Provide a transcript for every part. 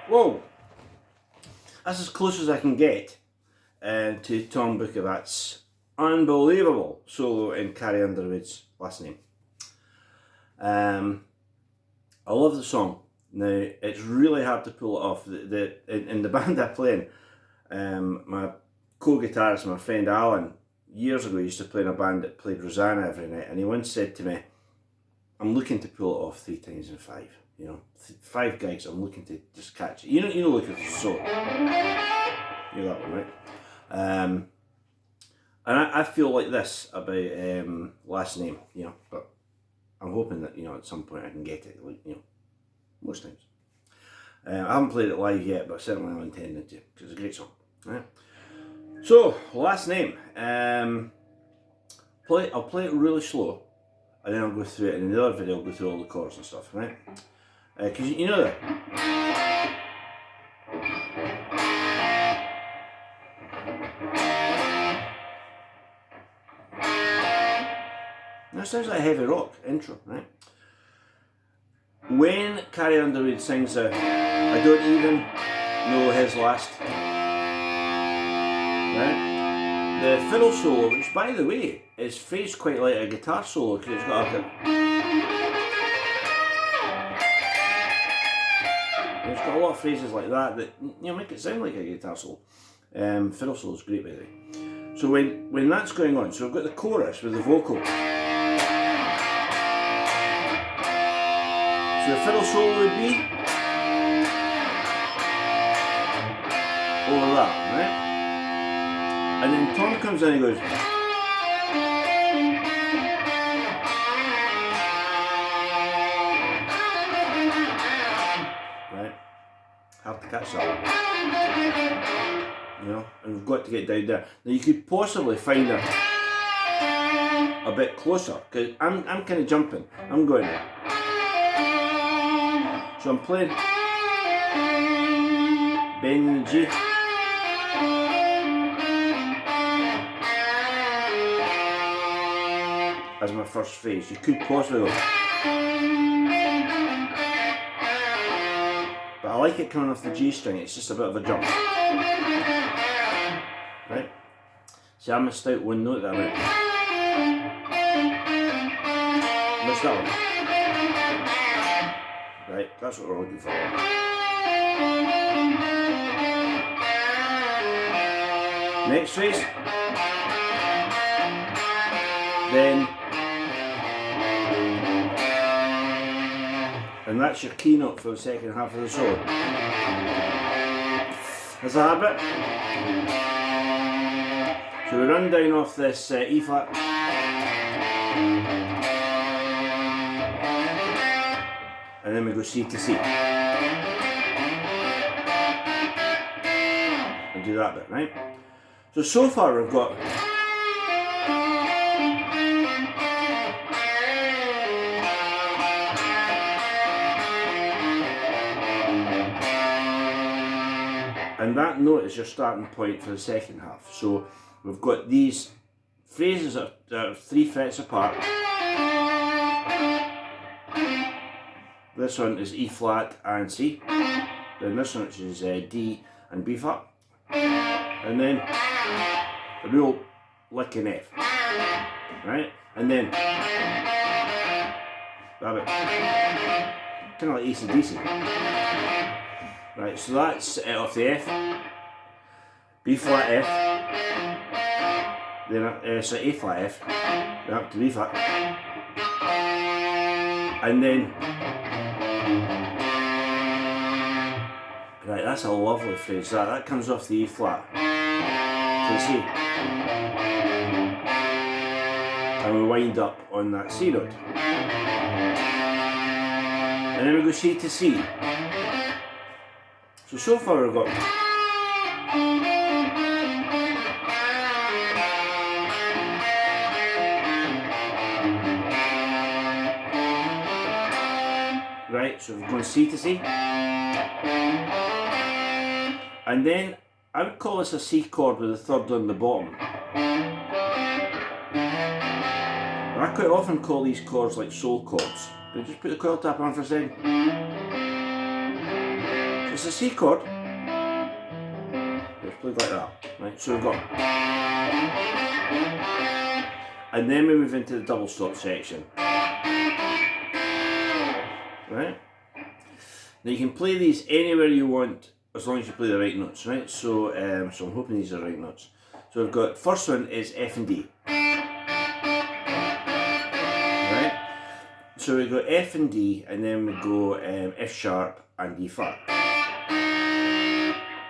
Whoa! That's as close as I can get to Tom Bukovac's unbelievable solo in Carrie Underwood's Last Name. I love the song. Now, it's really hard to pull it off. In the band I play in, my co-guitarist, my friend Alan, years ago used to play in a band that played Rosanna every night, and he once said to me, I'm looking to pull it off 3 times in 5. You know, 5 gigs, I'm looking to just catch it. You know, look at the solo. You're that one, right? And I feel like this about Last Name, you know, but I'm hoping that, you know, at some point I can get it, like, you know, most times. I haven't played it live yet, but certainly I'm intending to, because it's a great song. Right? So, Last Name. I'll play it really slow, and then I'll go through it, and in the other video I'll go through all the chords and stuff, right? Because you know that. That sounds like a heavy rock intro, right? When Carrie Underwood sings I don't even know his last, right? The fiddle solo, which by the way is phrased quite like a guitar solo, because it's got a lot of phrases like that that, you know, make it sound like a guitar solo. Fiddle solo is great, by the way. So when that's going on, so we've got the chorus with the vocal. So the fiddle solo would be over that, right? And then Tom comes in and he goes, right? Hard to catch that one. You know, and we've got to get down there. Now you could possibly find her a bit closer, because I'm kind of jumping. I'm going there. So I'm playing bending the G. As my first phrase. You could possibly go. But I like it coming off the G string, it's just a bit of a jump. Right? See, I missed out one note there, right? Missed that one. Right, that's what we're looking for. Next phrase. Then. And that's your keynote for the second half of the solo. As a habit. So we run down off this E flat. And then we go C to C. And do that bit, right? So far we've got and that note is your starting point for the second half. So we've got these phrases that are 3 frets apart. This one is E flat and C. Then this one, which is D and B flat. And then a real lick in F. Right? And then that bit. Kind of like AC/DC. Right, so that's off the F. B flat F. Then so A flat F. Then up to B flat. And then right, that's a lovely phrase. That comes off the E flat to the C, and we wind up on that C note, and then we go C to C. So far we've got right, so we've gone C to C. And then I would call this a C chord with a third on the bottom. I quite often call these chords like soul chords. But just put the coil tap on for a second. It's a C chord. It's played like that, right? So we've got, and then we move into the double stop section, right? Now you can play these anywhere you want as long as you play the right notes, right? So, so I'm hoping these are the right notes. So we've got, first one is F and D, right? So we go F and D, and then we go F sharp and E flat.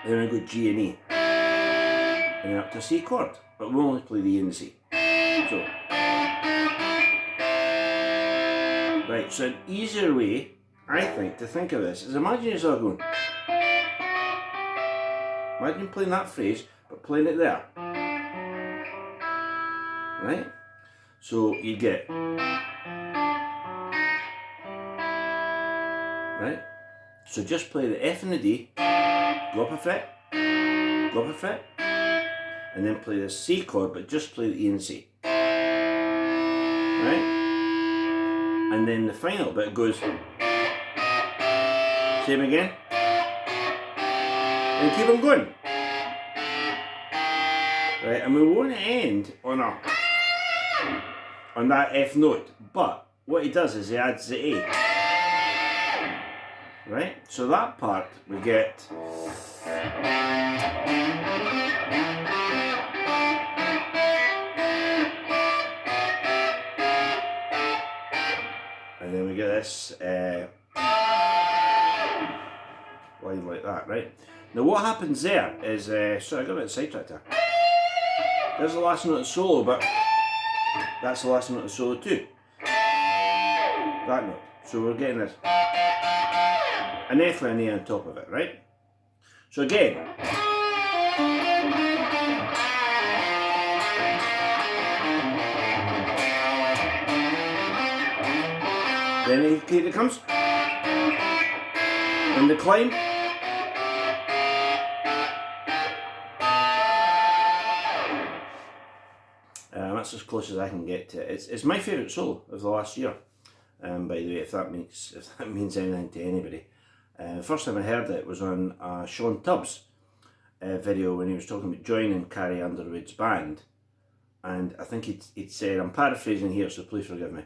Then we go G and E, and then up to C chord, but we'll only play the E and the C. So, right, so an easier way, I think, to think of this is imagine yourself going, imagine playing that phrase, but playing it there, right? So you get, right? So just play the F and the D, go up a fret, go up a fret, and then play the C chord, but just play the E and C, right? And then the final bit goes, same again, and keep on going, right? And we won't end on that F note, but what he does is he adds the A, right? So that part we get, and then we get this line like that, right? Now what happens there is, sorry I got a bit sidetracked there. There's the last note of solo, but that's the last note of solo too. That note. So we're getting this, an F and an A on top of it, right? So again, then it comes, and the climb, that's as close as I can get to it. It's my favourite solo of the last year, by the way, if that means anything to anybody. The first time I heard it was on Sean Tubbs' video when he was talking about joining Carrie Underwood's band, and I think he'd said, I'm paraphrasing here so please forgive me,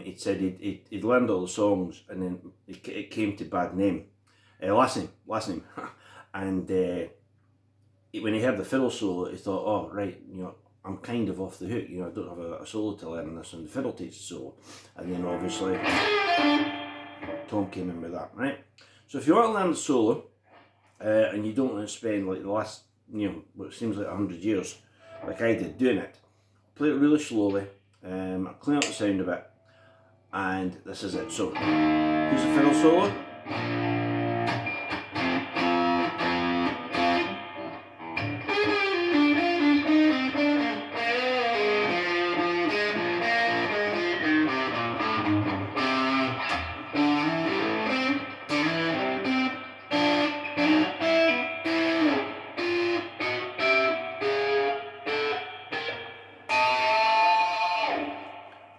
he'd said he'd learned all the songs and then it came to last name, and when he heard the fiddle solo he thought, oh right, you know, I'm kind of off the hook, you know, I don't have a solo to learn on this, and the fiddle takes the solo, and then obviously Tom came in with that, right? So if you want to learn the solo, and you don't want to spend like the last, you know, what seems like 100 years, like I did, doing it, play it really slowly, clean up the sound a bit, and this is it. So, here's the fiddle solo.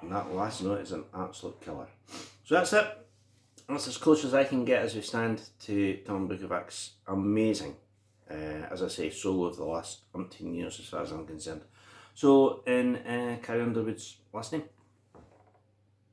And that last note is an absolute killer. So that's it. That's as close as I can get as we stand to Tom Bukovac's amazing, as I say, solo of the last umpteen years as far as I'm concerned. So in Carrie Underwood's last name.